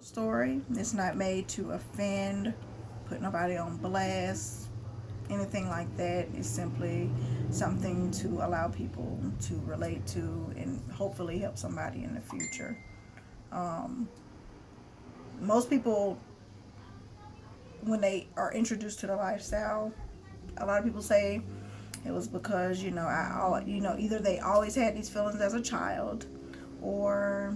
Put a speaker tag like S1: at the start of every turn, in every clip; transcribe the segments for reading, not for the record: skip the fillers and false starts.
S1: story. It's not made to offend, put nobody on blast, anything like that. It's simply something to allow people to relate to and hopefully help somebody in the future. Um, Most people, when they are introduced to the lifestyle, a lot of people say it was because either they always had these feelings as a child, or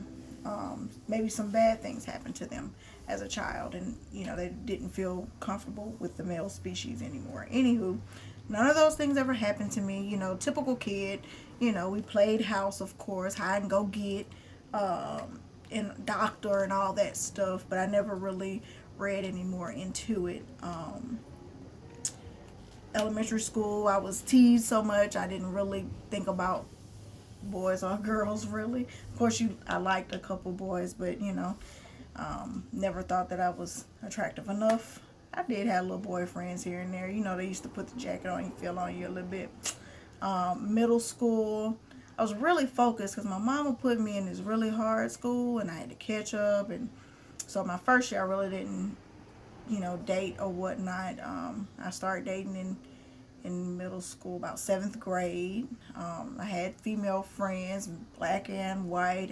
S1: maybe some bad things happened to them as a child, and they didn't feel comfortable with the male species anymore. Anywho, none of those things ever happened to me. Typical kid. We played house, of course, hide and go get, and doctor and all that stuff, but I never really read any more into it. Elementary school, I was teased so much I didn't really think about boys or girls really. Of course, I liked a couple boys, but never thought that I was attractive enough. I did have little boyfriends here and there. They used to put the jacket on you, feel on you a little bit. Middle school, I was really focused because my mama put me in this really hard school, and I had to catch up. And so my first year, I really didn't, date or whatnot. I started dating in middle school, about seventh grade. I had female friends, black and white,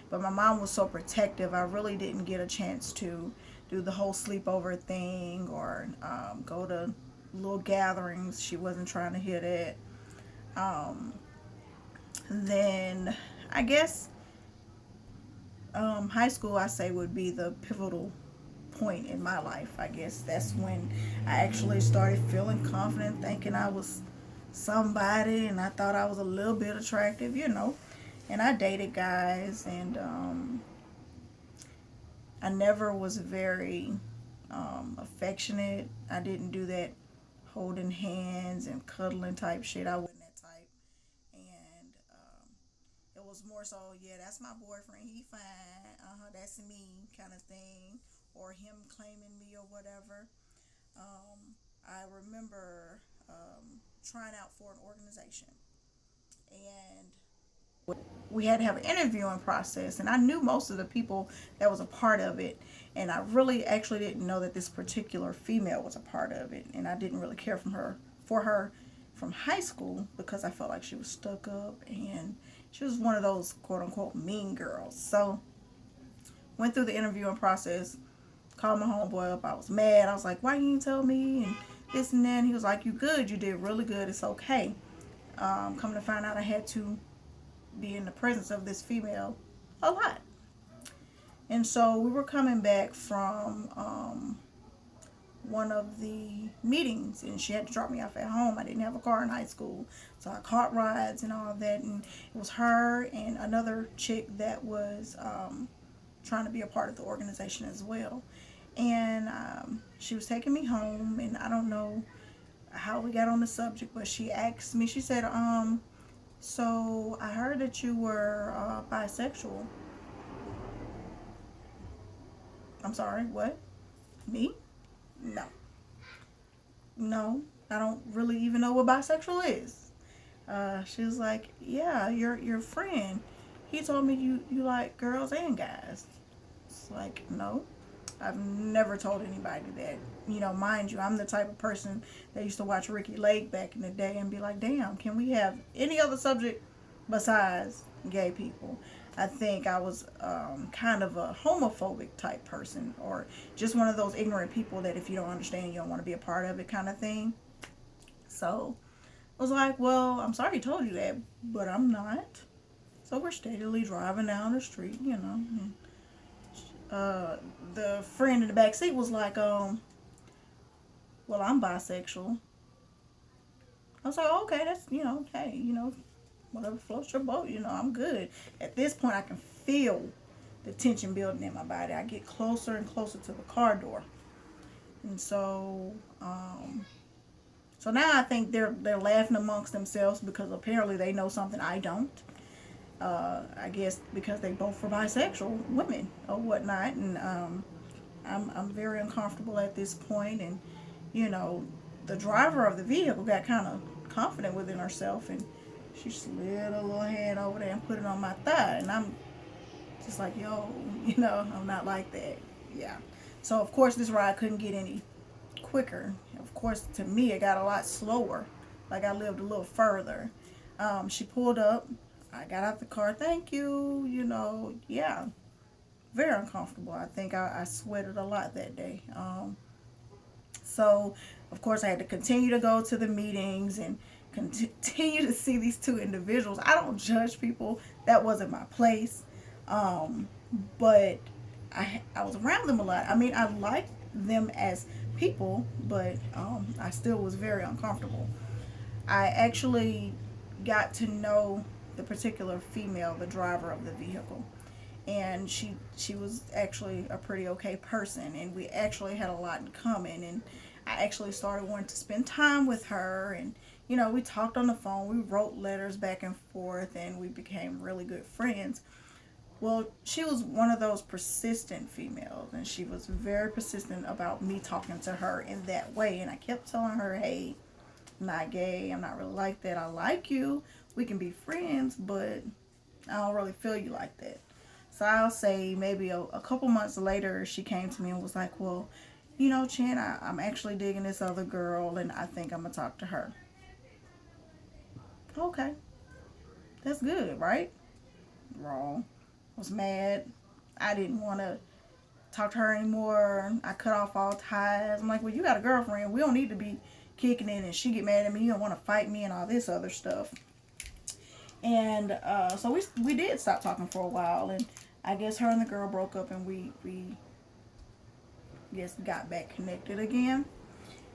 S1: but my mom was so protective. I really didn't get a chance to do the whole sleepover thing, or go to little gatherings. She wasn't trying to hear that. Um, then I guess high school, I say, would be the pivotal point in my life. I guess that's when I actually started feeling confident, thinking I was somebody, and I thought I was a little bit attractive. And I dated guys, and I never was very affectionate. I didn't do that holding hands and cuddling type shit. I wasn't that type. And it was more so, yeah, that's my boyfriend. He fine. That's me kind of thing. Or him claiming me or whatever. I remember trying out for an organization, and we had to have an interviewing process, and I knew most of the people that was a part of it, and I really actually didn't know that this particular female was a part of it, and I didn't really care for her from high school because I felt like she was stuck up, and she was one of those quote unquote mean girls. So went through the interviewing process, called my homeboy up. I was mad. I was like, why you didn't tell me, and this and that. And he was like, you good, you did really good, it's okay. Come to find out, I had to be in the presence of this female a lot. And so we were coming back from one of the meetings, and she had to drop me off at home. I didn't have a car in high school, so I caught rides and all of that. And it was her and another chick that was trying to be a part of the organization as well. And she was taking me home, and I don't know how we got on the subject, but she asked me, she said, so I heard that you were bisexual. I'm sorry, what? Me? No. No, I don't really even know what bisexual is. She was like, yeah, your friend. He told me you like girls and guys. It's like, no, I've never told anybody that. Mind you, I'm the type of person that used to watch Ricky Lake back in the day and be like, damn, can we have any other subject besides gay people? I think I was kind of a homophobic type person, or just one of those ignorant people that if you don't understand, you don't want to be a part of it kind of thing. So I was like, well, I'm sorry he told you that, but I'm not. So we're steadily driving down the street. And, the friend in the back seat was like, well, I'm bisexual. I was like, oh, okay, that's, hey, whatever floats your boat, I'm good. At this point, I can feel the tension building in my body. I get closer and closer to the car door. And so now I think they're laughing amongst themselves because apparently they know something I don't. I guess because they both were bisexual women or whatnot, and I'm very uncomfortable at this point, and you know, the driver of the vehicle got kind of confident within herself, and she slid her little hand over there and put it on my thigh, and I'm Just like, yo, I'm not like that. Yeah. So of course this ride couldn't get any quicker. Of course, to me it got a lot slower. Like I lived a little further. She pulled up. I got out the car. Thank you. Yeah, very uncomfortable. I think I sweated a lot that day. So, of course, I had to continue to go to the meetings and continue to see these two individuals. I don't judge people. That wasn't my place. Um, but I was around them a lot. I mean, I liked them as people, but I still was very uncomfortable. I actually got to know the particular female, the driver of the vehicle, and she was actually a pretty okay person, and we actually had a lot in common, and I actually started wanting to spend time with her, and we talked on the phone, we wrote letters back and forth, and we became really good friends. Well, she was one of those persistent females, and she was very persistent about me talking to her in that way, and I kept telling her, hey, I'm not gay, I'm not really like that, I like you, we can be friends, but I don't really feel you like that. So I'll say maybe a couple months later, she came to me and was like, well, Chan, I'm actually digging this other girl, and I think I'm going to talk to her. Okay, that's good, right? Wrong. I was mad. I didn't want to talk to her anymore. I cut off all ties. I'm like, well, you got a girlfriend. We don't need to be kicking it, and she get mad at me. You don't want to fight me and all this other stuff. And so we did stop talking for a while, and I guess her and the girl broke up, and we just got back connected again.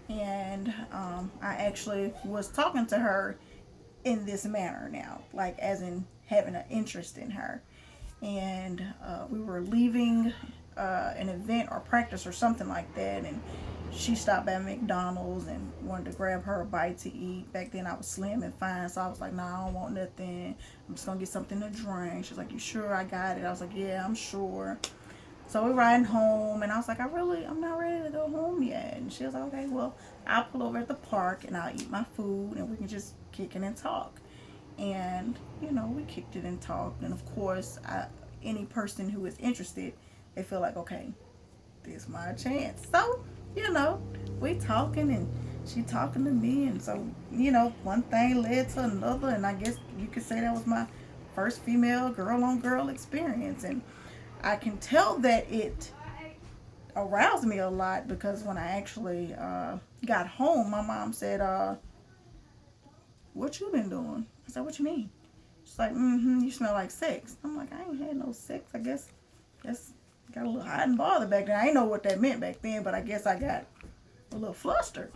S1: And I actually was talking to her in this manner now, like as in having an interest in her. And we were leaving an event or practice or something like that, and she stopped at McDonald's and wanted to grab her a bite to eat. Back then I was slim and fine, so I was like, nah, I don't want nothing. I'm just gonna get something to drink. She's like, you sure? I got it. I was like, yeah, I'm sure. So we're riding home, and I was like, I'm not ready to go home yet. And she was like, okay, well, I'll pull over at the park and I'll eat my food, and we can just kick it and talk. And we kicked it and talked. And of course, any person who is interested, they feel like, okay, this is my chance. So you know, we talking, and she talking to me, and so one thing led to another, and I guess you could say that was my first female girl on girl experience. And I can tell that it aroused me a lot, because when I actually got home, my mom said, what you been doing? I said, what you mean? She's like, you smell like sex. I'm like, I ain't had no sex. I guess got a little hot and bothered back then. I didn't know what that meant back then, but I guess I got a little flustered.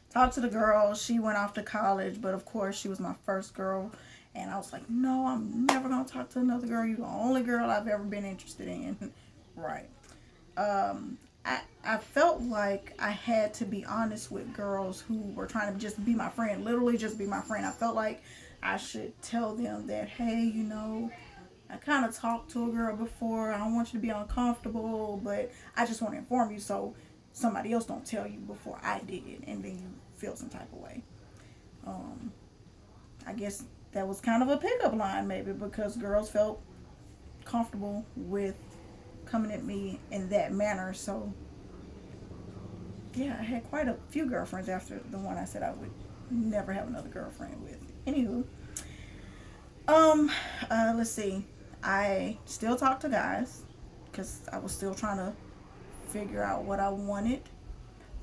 S1: Talked to the girl. She went off to college, but of course she was my first girl. And I was like, no, I'm never going to talk to another girl. You're the only girl I've ever been interested in. Right. I felt like I had to be honest with girls who were trying to just be my friend, literally just be my friend. I felt like I should tell them that, hey, I kind of talked to a girl before. I don't want you to be uncomfortable, but I just want to inform you so somebody else don't tell you before I did, and then you feel some type of way. Um, I guess that was kind of a pickup line, maybe, because girls felt comfortable with coming at me in that manner. So yeah, I had quite a few girlfriends after the one I said I would never have another girlfriend with. Anywho, um, let's see. I still talk to guys because I was still trying to figure out what I wanted.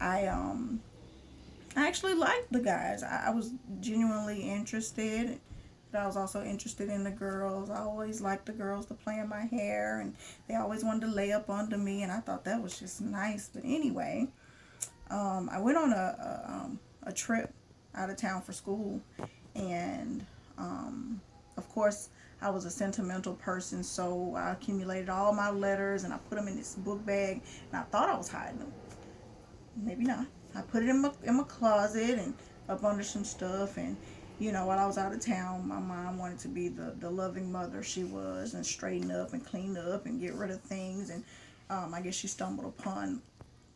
S1: I I actually liked the guys. I was genuinely interested. But I was also interested in the girls. I always liked the girls to play in my hair, and they always wanted to lay up under me, and I thought that was just nice. But anyway, I went on a trip out of town for school, and of course, I was a sentimental person, so I accumulated all my letters and I put them in this book bag, and I thought I was hiding them. Maybe not. I put it in my closet and up under some stuff. And while I was out of town, my mom wanted to be the loving mother she was, and straighten up and clean up and get rid of things. And I guess she stumbled upon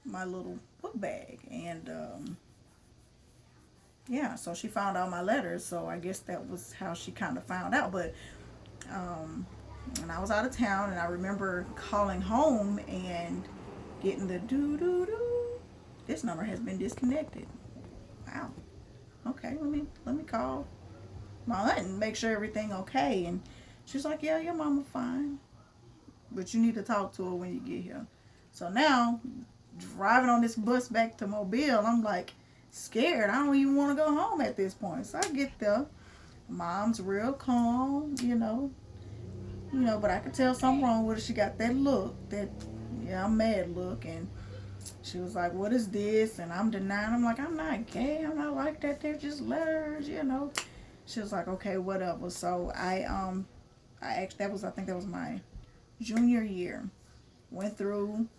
S1: my little book bag, and yeah, so she found all my letters. So I guess that was how she kind of found out. But um, And I was out of town, and I remember calling home and getting the doo doo doo. This number has been disconnected. Wow. Okay, let me call my aunt and make sure everything okay. And she's like, yeah, your mama fine, but you need to talk to her when you get here. So now, driving on this bus back to Mobile, I'm like scared. I don't even want to go home at this point. So I get there. Mom's real calm, but I could tell something wrong with her. She got that look, that yeah, I'm mad look, and she was like, "What is this?" And I'm denying. I'm like, "I'm not gay. I'm not like that. They're just letters." She was like, "Okay, whatever." So I actually I think that was my junior year. Went through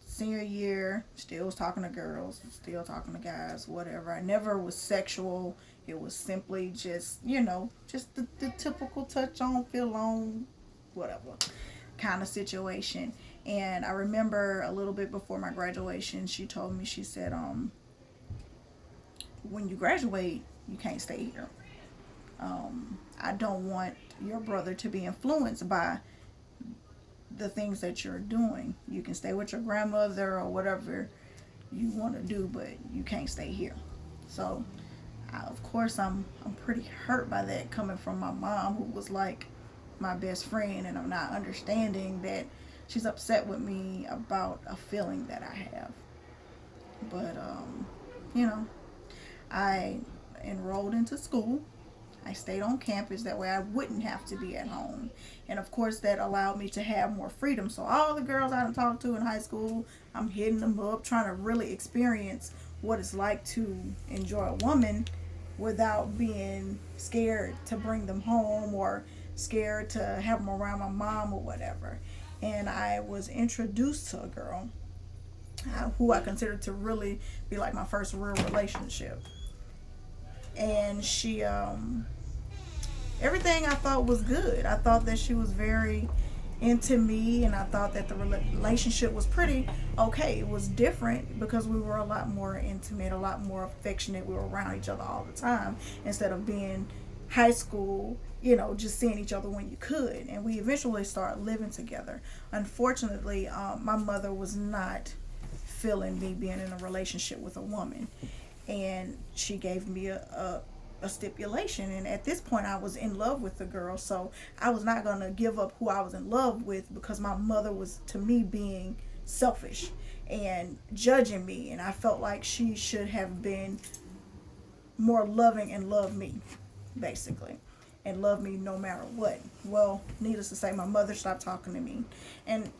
S1: senior year, still was talking to girls, still talking to guys, whatever. I never was sexual. It was simply just the typical touch on, feel on, whatever kind of situation. And I remember a little bit before my graduation, she told me, she said, when you graduate, you can't stay here. I don't want your brother to be influenced by the things that you're doing. You can stay with your grandmother or whatever you want to do, but you can't stay here. So, of course, I'm pretty hurt by that coming from my mom, who was like my best friend, and I'm not understanding that she's upset with me about a feeling that I have. But you know, I enrolled into school. I stayed on campus. That way I wouldn't have to be at home. And of course, that allowed me to have more freedom. So, all the girls I talked to in high school, I'm hitting them up, trying to really experience what it's like to enjoy a woman without being scared to bring them home or scared to have them around my mom or whatever. And I was introduced to a girl who I considered to really be like my first real relationship. And she everything I thought was good. I thought that she was very into me, and I thought that the relationship was pretty okay. It was different because we were a lot more intimate, a lot more affectionate. We were around each other all the time instead of being high school, just seeing each other when you could. And we eventually started living together. Unfortunately, my mother was not feeling me being in a relationship with a woman, and she gave me a stipulation. And at this point, I was in love with the girl, so I was not going to give up who I was in love with because my mother was, to me, being selfish and judging me, and I felt like she should have been more loving and loved me, basically, and loved me no matter what. Well, needless to say, my mother stopped talking to me, and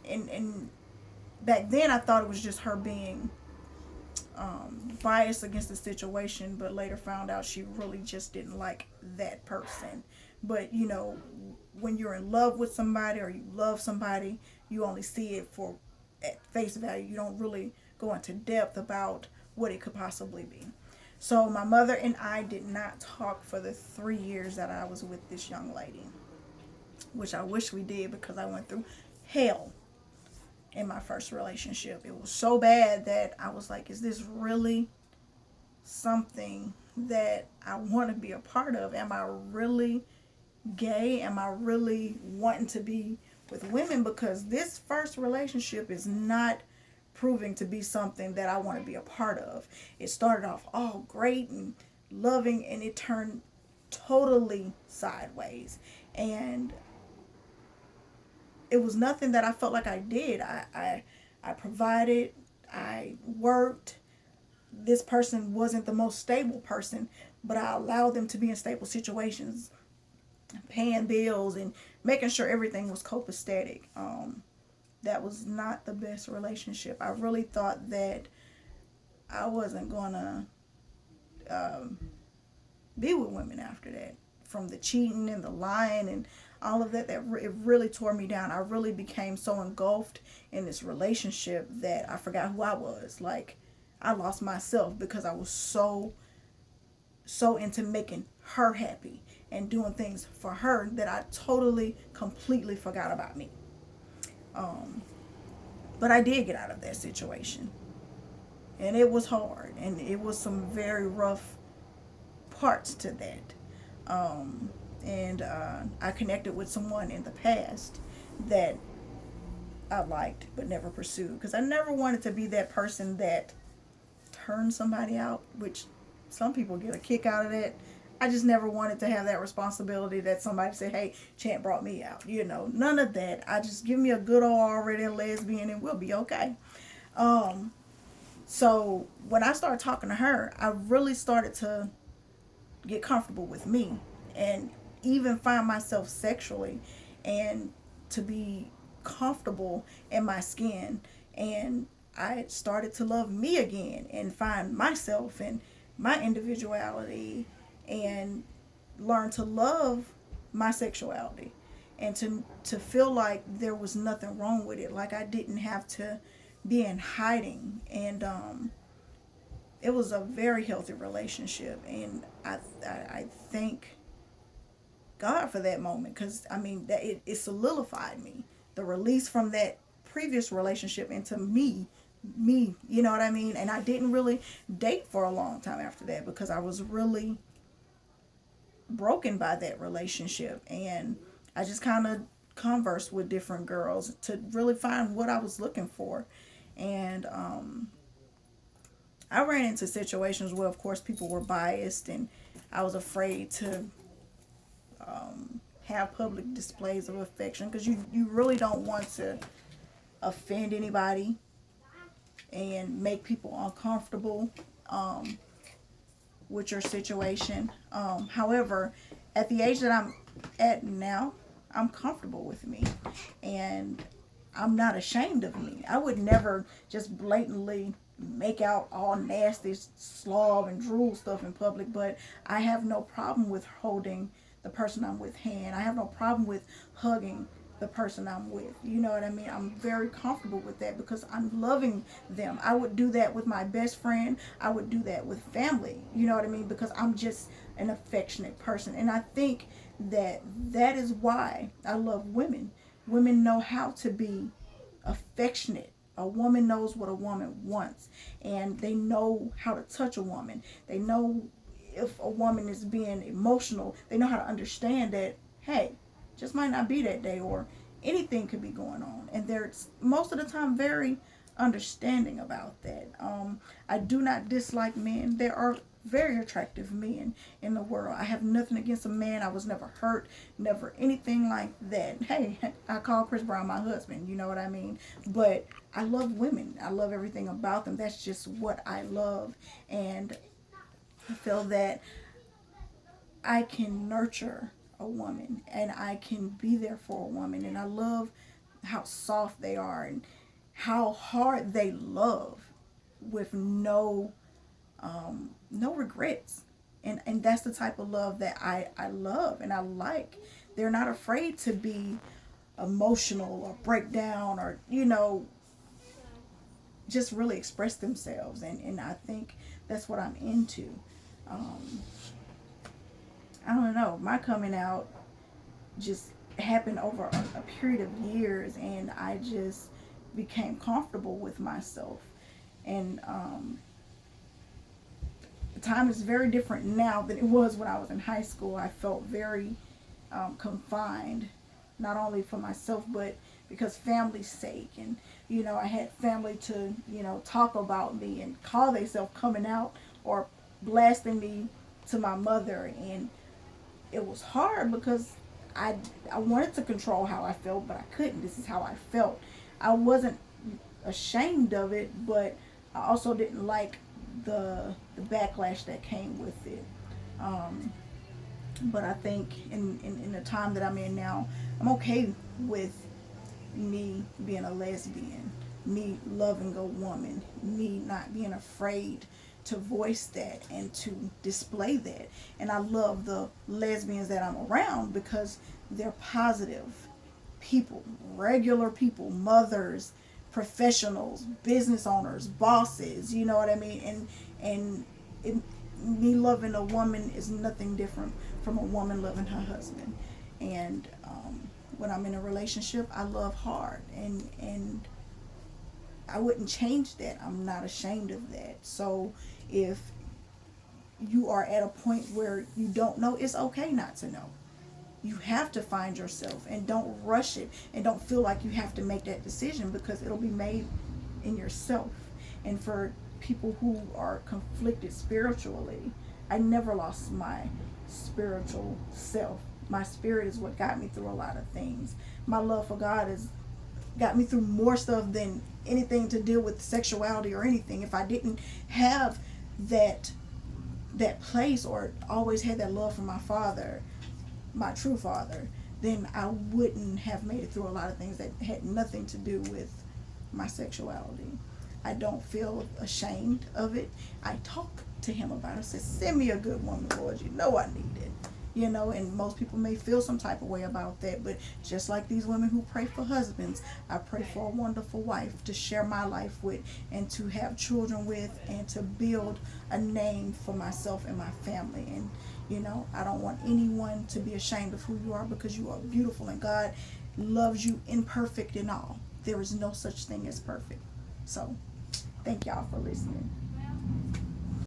S1: back then I thought it was just her being biased against the situation, but later found out she really just didn't like that person. But when you're in love with somebody or you love somebody, you only see it for at face value. You don't really go into depth about what it could possibly be. So my mother and I did not talk for the 3 years that I was with this young lady, which I wish we did because I went through hell in my first relationship. It was so bad that I was like, is this really something that I want to be a part of? Am I really gay? Am I really wanting to be with women? Because this first relationship is not proving to be something that I want to be a part of. It started off all great and loving, and it turned totally sideways. And it was nothing that I felt like I did. I provided, I worked. This person wasn't the most stable person, but I allowed them to be in stable situations, paying bills and making sure everything was copacetic. That was not the best relationship. I really thought that I wasn't gonna um, be with women after that. From the cheating and the lying and all of that, it really tore me down. I really became so engulfed in this relationship that I forgot who I was. Like, I lost myself because I was so into making her happy and doing things for her that I totally, completely forgot about me. Um, but I did get out of that situation, and it was hard, and it was some very rough parts to that. Um, and I connected with someone in the past that I liked but never pursued, because I never wanted to be that person that turned somebody out, which some people get a kick out of that. I just never wanted to have that responsibility that somebody say, "Hey, Chant brought me out." None of that. I just give me a good old already lesbian and we'll be okay. Um, so when I started talking to her, I really started to get comfortable with me and even find myself sexually and to be comfortable in my skin. And I started to love me again and find myself and my individuality and learn to love my sexuality and to feel like there was nothing wrong with it, like I didn't have to be in hiding. And it was a very healthy relationship, and I thank God for that moment, because I mean that it solidified me. The release from that previous relationship into me, you know what I mean? And I didn't really date for a long time after that because I was really broken by that relationship, and I just kind of conversed with different girls to really find what I was looking for. And I ran into situations where, of course, people were biased, and I was afraid to have public displays of affection, because you really don't want to offend anybody and make people uncomfortable um, with your situation. However, at the age that I'm at now, I'm comfortable with me, and I'm not ashamed of me. I would never just blatantly make out all nasty slob and drool stuff in public, but I have no problem with holding the person I'm with hand. I have no problem with hugging the person I'm with. You know what I mean? I'm very comfortable with that because I'm loving them. I would do that with my best friend. I would do that with family. You know what I mean? Because I'm just an affectionate person. And I think that that is why I love women. Women know how to be affectionate. A woman knows what a woman wants, and they know how to touch a woman. They know if a woman is being emotional. They know how to understand that, hey, just might not be that day, or anything could be going on. And they're most of the time very understanding about that. I do not dislike men. There are very attractive men in the world. I have nothing against a man. I was never hurt, never anything like that. Hey, I call Chris Brown my husband, you know what I mean? But I love women. I love everything about them. That's just what I love. And I feel that I can nurture a woman and I can be there for a woman. And I love how soft they are and how hard they love with no regrets. And that's the type of love that I love and I like. They're not afraid to be emotional or break down or, just really express themselves. And I think that's what I'm into. Um, I don't know. My coming out just happened over a period of years, and I just became comfortable with myself. And the time is very different now than it was when I was in high school. I felt very confined, not only for myself, but because family's sake. And, I had family to, talk about me and call themselves coming out or blasting me to my mother. And it was hard because I wanted to control how I felt, but I couldn't. This is how I felt. I wasn't ashamed of it, but I also didn't like the backlash that came with it. Um, but I think in the time that I'm in now, I'm okay with me being a lesbian, me loving a woman, me not being afraid to voice that and to display that. And I love the lesbians that I'm around because they're positive people, regular people, mothers, professionals, business owners, bosses, you know what I mean? And it, me loving a woman is nothing different from a woman loving her husband. And when I'm in a relationship, I love hard, and I wouldn't change that. I'm not ashamed of that. So if you are at a point where you don't know, it's okay not to know. you have to find yourself, and don't rush it, and don't feel like you have to make that decision, because it'll be made in yourself. And for people who are conflicted spiritually, I never lost my spiritual self. My spirit is what got me through a lot of things. My love for God has got me through more stuff than anything to deal with sexuality or anything. If I didn't have that place, or always had that love for my father, my true father, then I wouldn't have made it through a lot of things that had nothing to do with my sexuality. I don't feel ashamed of it. I talk to him about it. I said, send me a good woman, Lord. You know I need it. You know, and most people may feel some type of way about that, but just like these women who pray for husbands, I pray for a wonderful wife to share my life with, and to have children with, and to build a name for myself and my family. And you know, I don't want anyone to be ashamed of who you are, because you are beautiful, and God loves you imperfect in all. There is no such thing as perfect. So thank y'all for listening.